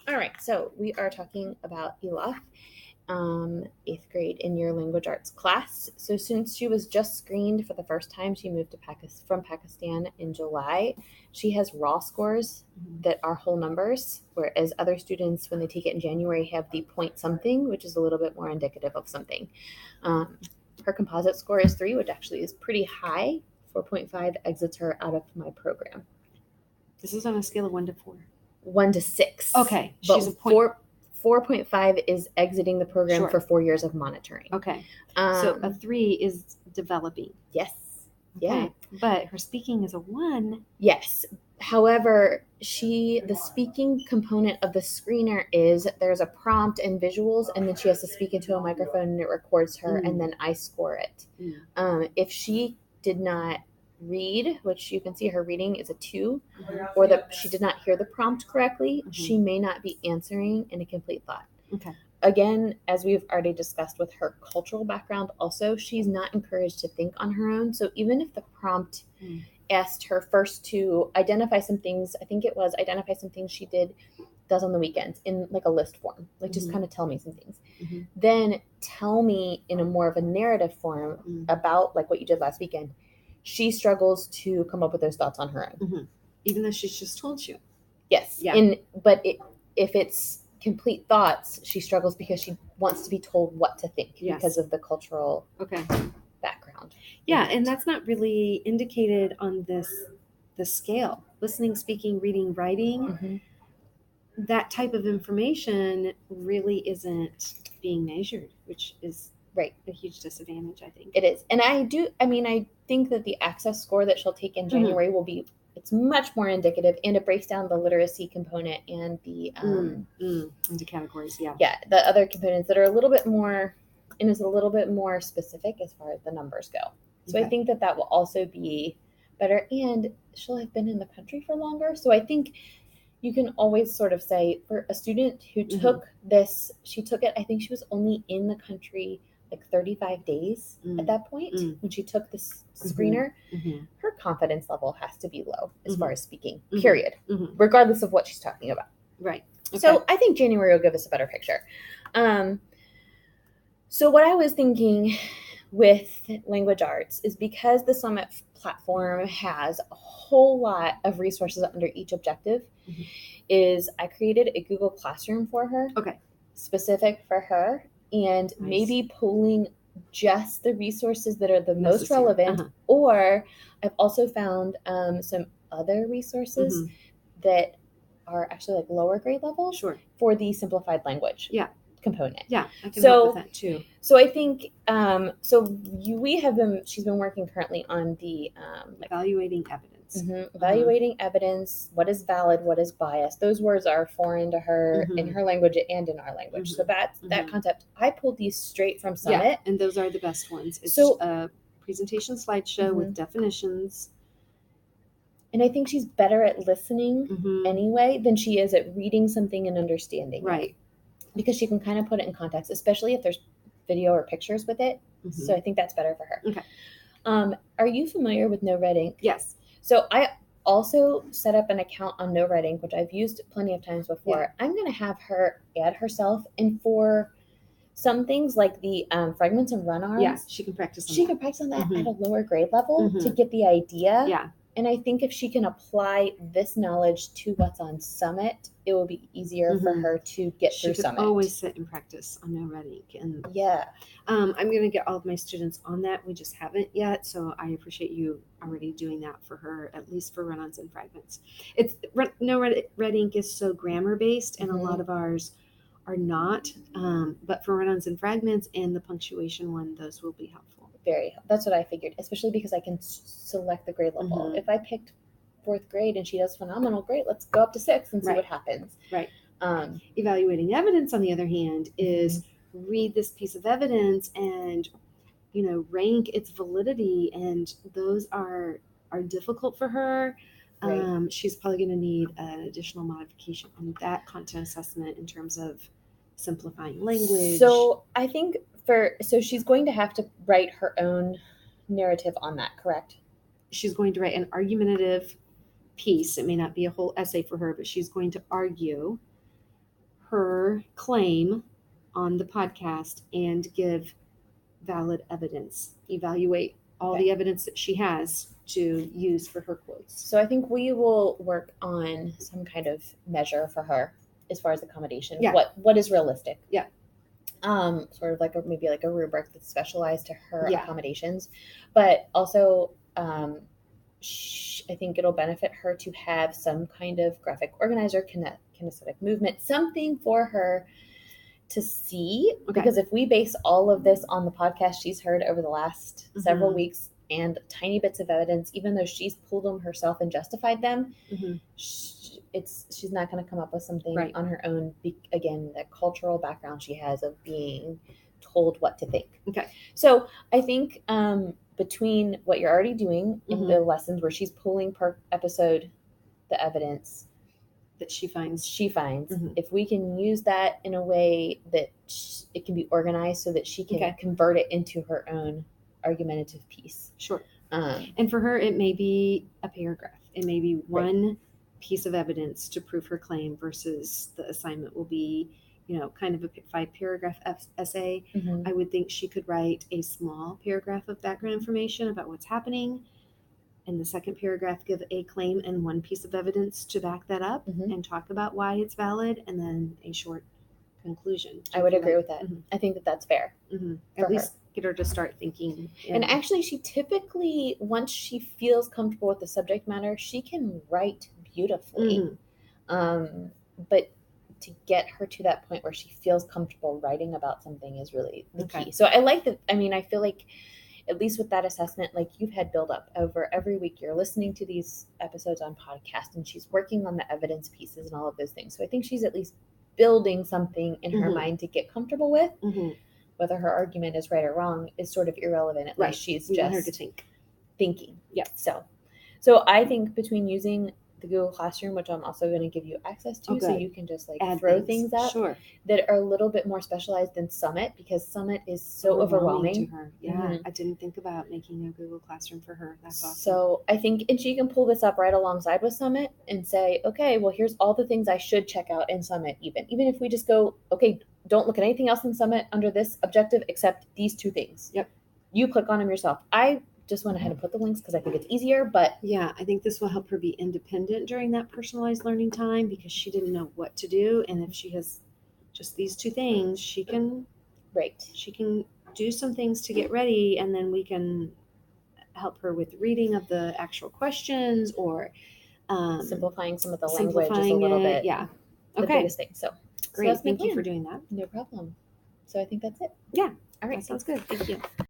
All right, so we are talking about Elaf, 8th grade in your language arts class. So since she was just screened for the first time, she moved to from Pakistan in July. She has raw scores that are whole numbers, whereas other students, when they take it in January, have the point something, which is a little bit more indicative of something. Her composite score is 3, which actually is pretty high. 4.5 exits her out of my program. This is on a scale of 1 to 4. 1 to 6. Okay. But She's a point. 4.5 is exiting the program Sure. for 4 years of monitoring. Okay. So a 3 is developing. Yes. Okay. Yeah. But her speaking is a 1. Yes. However, the speaking component of the screener is there's a prompt and visuals, and then she has to speak into a microphone and it records her, and then I score it. If she did not read, which you can see her reading is a 2, or that she did not hear the prompt correctly, she may not be answering in a complete thought. Okay. Again, as we've already discussed with her cultural background, also, she's not encouraged to think on her own. So even if the prompt asked her first to identify some things, I think it was identify some things she does on the weekends in like a list form, like just kind of tell me some things. Then tell me in a more of a narrative form about like what you did last weekend. She struggles to come up with those thoughts on her own. Even though she's just told you. Yes. Yeah. But if it's complete thoughts, she struggles because she wants to be told what to think because of the cultural background. Yeah, and that's not really indicated on the scale. Listening, speaking, reading, writing, that type of information really isn't being measured, which is a huge disadvantage, I think. It is. And I think that the access score that she'll take in January will be, it's much more indicative, and it breaks down the literacy component and the into categories. Yeah, the other components that are a little bit more, and is a little bit more specific as far as the numbers go. So I think that will also be better, and she'll have been in the country for longer. So I think you can always sort of say, for a student who took this, she took it, I think she was only in the country like 35 days at that point when she took this screener. Her confidence level has to be low as far as speaking, period, regardless of what she's talking about. Right. Okay. So I think January will give us a better picture. So what I was thinking with language arts is, because the Summit platform has a whole lot of resources under each objective, is I created a Google Classroom for her. Okay. Specific for her, and maybe pulling just the resources that are the most relevant, or I've also found some other resources that are actually like lower grade level for the simplified language component. Yeah, I can help with that too. So I think she's been working currently on the evaluating evidence. Evaluating evidence, what is valid, what is biased. Those words are foreign to her in her language and in our language. So that concept, I pulled these straight from Summit. Yeah, and those are the best ones. It's a presentation slideshow with definitions. And I think she's better at listening anyway than she is at reading something and understanding it. Because she can kind of put it in context, especially if there's video or pictures with it. So I think that's better for her. Okay. Are you familiar with No Red Ink? Yes. So I also set up an account on No Red Ink, which I've used plenty of times before. Yeah. I'm going to have her add herself, and for some things like the fragments and run-ons, she can practice on that. She can practice on that at a lower grade level to get the idea. Yeah. And I think if she can apply this knowledge to what's on Summit, it will be easier for her to get through Summit. She could always sit and practice on No Red Ink. And I'm going to get all of my students on that. We just haven't yet, so I appreciate you already doing that for her, at least for run-ons and fragments. No Red Ink is so grammar-based, and a lot of ours are not. But for run-ons and fragments and the punctuation one, those will be helpful. That's what I figured, especially because I can select the grade level. If I picked 4th grade and she does phenomenal, great, let's go up to 6th and see what happens. Right. Evaluating evidence, on the other hand, is read this piece of evidence and rank its validity, and those are difficult for her. She's probably going to need an additional modification on that content assessment in terms of simplifying language. So I think so she's going to have to write her own narrative on that, correct? She's going to write an argumentative piece. It may not be a whole essay for her, but she's going to argue her claim on the podcast and give valid evidence, evaluate all the evidence that she has to use for her quotes. So I think we will work on some kind of measure for her as far as accommodation. Yeah. What is realistic? Yeah. Sort of like maybe like a rubric that's specialized to her accommodations, but also I think it'll benefit her to have some kind of graphic organizer, kinesthetic movement, something for her to see. Because if we base all of this on the podcast she's heard over the last several weeks and tiny bits of evidence, even though she's pulled them herself and justified them, she's not going to come up with something on her own. Again, the cultural background she has of being told what to think. Okay. So I think between what you're already doing in the lessons where she's pulling per episode the evidence that she finds, if we can use that in a way that it can be organized so that she can convert it into her own argumentative piece. Sure. And for her, it may be a paragraph. It may be one piece of evidence to prove her claim versus the assignment will be, kind of a 5-paragraph essay. I would think she could write a small paragraph of background information about what's happening. In the second paragraph, give a claim and one piece of evidence to back that up and talk about why it's valid, and then a short conclusion. I would agree with that. I think that that's fair. At least get her to start thinking. And actually, she typically, once she feels comfortable with the subject matter, she can write beautifully. But to get her to that point where she feels comfortable writing about something is really the key. So I like that. I mean, I feel like at least with that assessment, like you've had build up over every week. You're listening to these episodes on podcast and she's working on the evidence pieces and all of those things. So I think she's at least building something in her mind to get comfortable with. Whether her argument is right or wrong is sort of irrelevant. At least she's just her to thinking. Yeah. So I think between using the Google Classroom, which I'm also going to give you access to, so you can just like throw things up that are a little bit more specialized than Summit, because Summit is so overwhelming to her. Yeah, I didn't think about making a Google Classroom for her. That's awesome. So I think, and she can pull this up right alongside with Summit and say, okay, well, here's all the things I should check out in Summit. Even if we just go, okay, don't look at anything else in Summit under this objective except these 2 things. Yep. You click on them yourself. I just went ahead and put the links because I think it's easier, but yeah, I think this will help her be independent during that personalized learning time, because she didn't know what to do. And if she has just these 2 things, she can do some things to get ready, and then we can help her with reading of the actual questions or simplifying some of the language just a little bit. Yeah. The biggest thing. So great. Thank you for doing that. No problem. So I think that's it. Yeah. All right. That sounds good. Thank you.